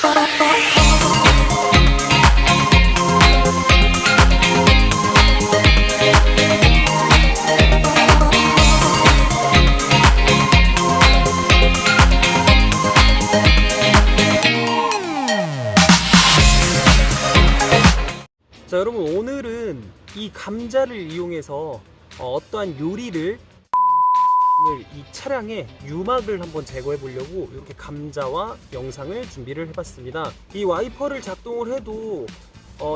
자, 여러분, 오늘은 이 감자를 이용해서 어떠한 요리를 이 차량의 유막을 한번 제거해 보려고 이렇게 감자와 영상을 준비를 해봤습니다. 이 와이퍼를 작동을 해도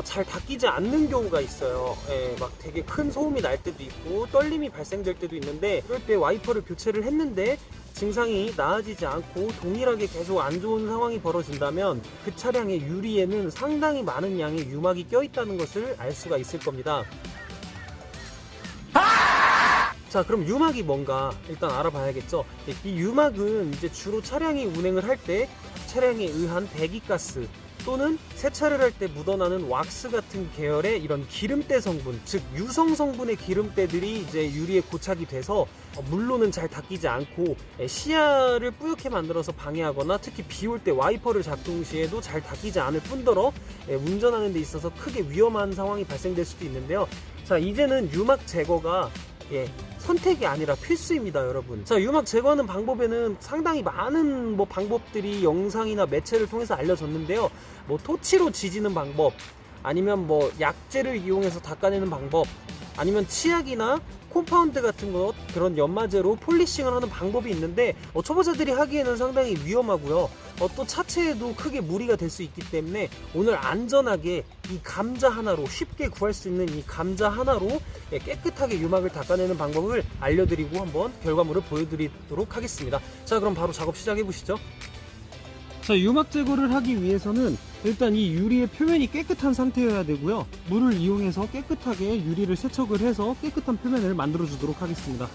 잘 닦이지 않는 경우가 있어요. 막 되게 큰 소음이 날 때도 있고 떨림이 발생될 때도 있는데, 그럴 때 와이퍼를 교체를 했는데 증상이 나아지지 않고 동일하게 계속 안 좋은 상황이 벌어진다면 그 차량의 유리에는 상당히 많은 양의 유막이 껴있다는 것을 알 수가 있을 겁니다. 자, 그럼 유막이 뭔가 일단 알아봐야겠죠. 이 유막은 이제 주로 차량이 운행을 할 때 차량에 의한 배기가스 또는 세차를 할 때 묻어나는 왁스 같은 계열의 이런 기름때 성분, 즉 유성 성분의 기름때들이 이제 유리에 고착이 돼서 물로는 잘 닦이지 않고 시야를 뿌옇게 만들어서 방해하거나, 특히 비 올 때 와이퍼를 작동 시에도 잘 닦이지 않을 뿐더러 운전하는 데 있어서 크게 위험한 상황이 발생될 수도 있는데요. 자, 이제는 유막 제거가 선택이 아니라 필수입니다, 여러분. 자, 유막 제거하는 방법에는 상당히 많은 방법들이 영상이나 매체를 통해서 알려졌는데요. 토치로 지지는 방법, 아니면 약재를 이용해서 닦아내는 방법, 아니면 치약이나 콤파운드 같은 것, 그런 연마제로 폴리싱을 하는 방법이 있는데 초보자들이 하기에는 상당히 위험하고요. 또 차체에도 크게 무리가 될 수 있기 때문에 오늘 안전하게 이 감자 하나로, 쉽게 구할 수 있는 이 감자 하나로 깨끗하게 유막을 닦아내는 방법을 알려드리고 한번 결과물을 보여드리도록 하겠습니다. 자, 그럼 바로 작업 시작해 보시죠. 자, 유막 제거를 하기 위해서는 일단 이 유리의 표면이 깨끗한 상태여야 되고요. 물을 이용해서 깨끗하게 유리를 세척을 해서 깨끗한 표면을 만들어 주도록 하겠습니다.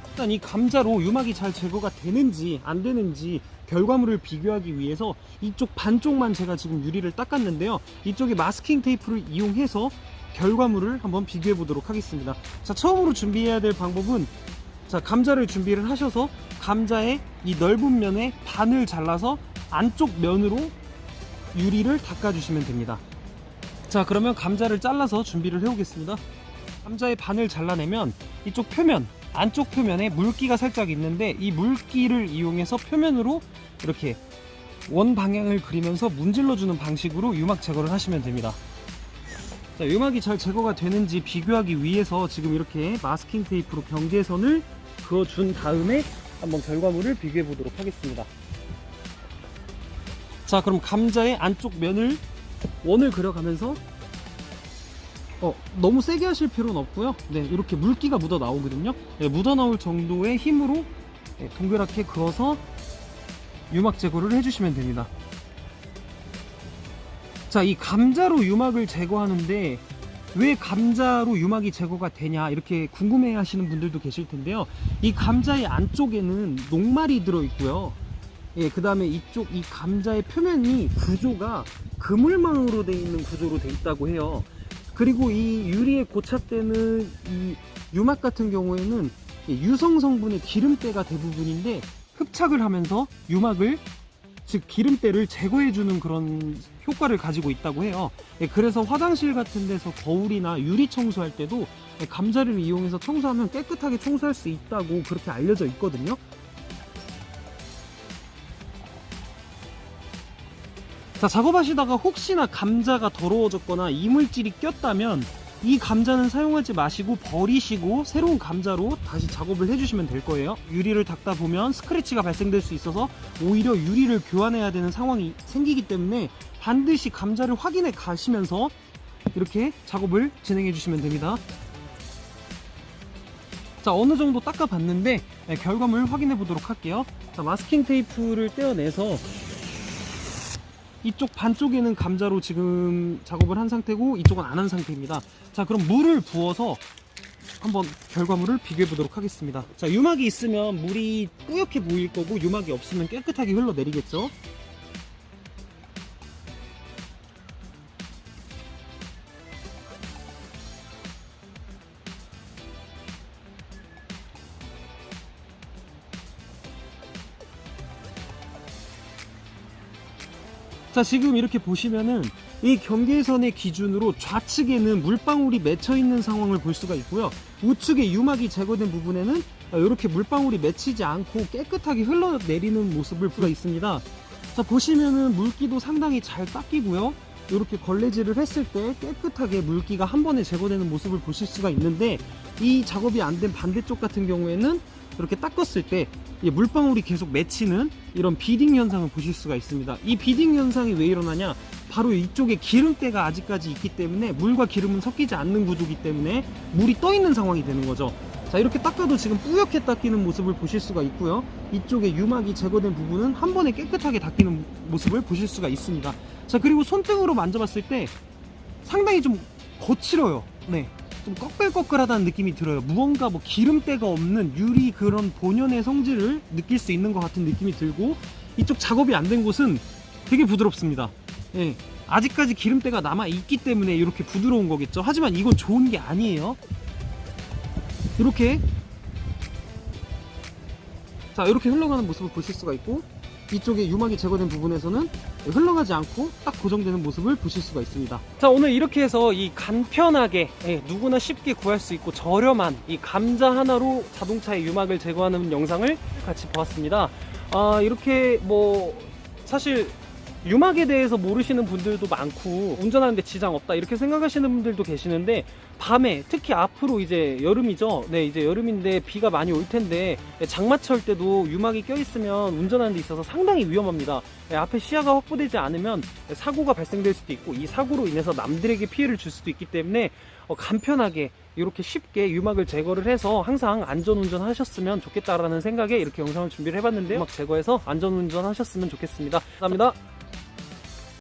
일단 이 감자로 유막이 잘 제거가 되는지 안 되는지 결과물을 비교하기 위해서 이쪽 반쪽만 제가 지금 유리를 닦았는데요. 이쪽에 마스킹 테이프를 이용해서 결과물을 한번 비교해 보도록 하겠습니다. 자, 처음으로 준비해야 될 방법은, 자, 감자를 준비를 하셔서 감자의 이 넓은 면에 반을 잘라서 안쪽 면으로 유리를 닦아주시면 됩니다. 자, 그러면 감자를 잘라서 준비를 해오겠습니다. 감자의 반을 잘라내면 이쪽 표면, 안쪽 표면에 물기가 살짝 있는데 이 물기를 이용해서 표면으로 이렇게 원 방향을 그리면서 문질러주는 방식으로 유막 제거를 하시면 됩니다. 자, 유막이 잘 제거가 되는지 비교하기 위해서 지금 이렇게 마스킹 테이프로 경계선을 그어준 다음에 한번 결과물을 비교해 보도록 하겠습니다. 자, 그럼 감자의 안쪽 면을 원을 그려가면서 너무 세게 하실 필요는 없고요. 이렇게 물기가 묻어 나오거든요. 묻어 나올 정도의 힘으로 동그랗게 그어서 유막 제거를 해주시면 됩니다. 자, 이 감자로 유막을 제거하는데 왜 감자로 유막이 제거가 되냐, 이렇게 궁금해 하시는 분들도 계실 텐데요. 이 감자의 안쪽에는 녹말이 들어 있고요. 그 다음에 이 감자의 표면이 구조가 그물망으로 되어 있는 구조로 되어 있다고 해요. 그리고 이 유리에 고착되는 이 유막 같은 경우에는 유성 성분의 기름때가 대부분인데 흡착을 하면서 유막을, 즉 기름때를 제거해주는 그런 효과를 가지고 있다고 해요. 그래서 화장실 같은 데서 거울이나 유리 청소할 때도 감자를 이용해서 청소하면 깨끗하게 청소할 수 있다고 그렇게 알려져 있거든요. 자, 작업하시다가 혹시나 감자가 더러워졌거나 이물질이 꼈다면 이 감자는 사용하지 마시고 버리시고 새로운 감자로 다시 작업을 해주시면 될 거예요. 유리를 닦다 보면 스크래치가 발생될 수 있어서 오히려 유리를 교환해야 되는 상황이 생기기 때문에 반드시 감자를 확인해 가시면서 이렇게 작업을 진행해 주시면 됩니다. 자, 어느 정도 닦아 봤는데 결과물 확인해 보도록 할게요. 자, 마스킹 테이프를 떼어내서 이쪽 반쪽에는 감자로 지금 작업을 한 상태고 이쪽은 안 한 상태입니다. 자, 그럼 물을 부어서 한번 결과물을 비교해 보도록 하겠습니다. 자, 유막이 있으면 물이 뿌옇게 보일 거고 유막이 없으면 깨끗하게 흘러내리겠죠. 자, 지금 이렇게 보시면은 이 경계선의 기준으로 좌측에는 물방울이 맺혀 있는 상황을 볼 수가 있고요. 우측에 유막이 제거된 부분에는 이렇게 물방울이 맺히지 않고 깨끗하게 흘러내리는 모습을 볼 수가 있습니다. 자, 보시면은 물기도 상당히 잘 닦이고요. 이렇게 걸레질을 했을 때 깨끗하게 물기가 한 번에 제거되는 모습을 보실 수가 있는데, 이 작업이 안 된 반대쪽 같은 경우에는 이렇게 닦았을 때 물방울이 계속 맺히는 이런 비딩 현상을 보실 수가 있습니다. 이 비딩 현상이 왜 일어나냐, 바로 이쪽에 기름때가 아직까지 있기 때문에 물과 기름은 섞이지 않는 구조이기 때문에 물이 떠 있는 상황이 되는 거죠. 자, 이렇게 닦아도 지금 뿌옇게 닦이는 모습을 보실 수가 있고요. 이쪽에 유막이 제거된 부분은 한 번에 깨끗하게 닦이는 모습을 보실 수가 있습니다. 자, 그리고 손등으로 만져봤을 때 상당히 좀 거칠어요. 네, 좀 꺼끌꺼끌하다는 느낌이 들어요. 무언가 뭐 기름때가 없는 유리 그런 본연의 성질을 느낄 수 있는 것 같은 느낌이 들고, 이쪽 작업이 안 된 곳은 되게 부드럽습니다. 예, 아직까지 기름때가 남아 있기 때문에 이렇게 부드러운 거겠죠. 하지만 이건 좋은 게 아니에요. 이렇게, 자, 이렇게 흘러가는 모습을 보실 수가 있고, 이쪽에 유막이 제거된 부분에서는 흘러가지 않고 딱 고정되는 모습을 보실 수가 있습니다. 자, 오늘 이렇게 해서 이 간편하게 누구나 쉽게 구할 수 있고 저렴한 이 감자 하나로 자동차의 유막을 제거하는 영상을 같이 보았습니다. 이렇게 뭐 사실 유막에 대해서 모르시는 분들도 많고 운전하는데 지장 없다 이렇게 생각하시는 분들도 계시는데, 밤에 특히 앞으로 이제 여름이죠. 네, 이제 여름인데 비가 많이 올 텐데 장마철 때도 유막이 껴있으면 운전하는 데 있어서 상당히 위험합니다. 앞에 시야가 확보되지 않으면 사고가 발생될 수도 있고, 이 사고로 인해서 남들에게 피해를 줄 수도 있기 때문에 간편하게 이렇게 쉽게 유막을 제거를 해서 항상 안전운전 하셨으면 좋겠다라는 생각에 이렇게 영상을 준비를 해봤는데요. 유막 제거해서 안전운전 하셨으면 좋겠습니다. 감사합니다.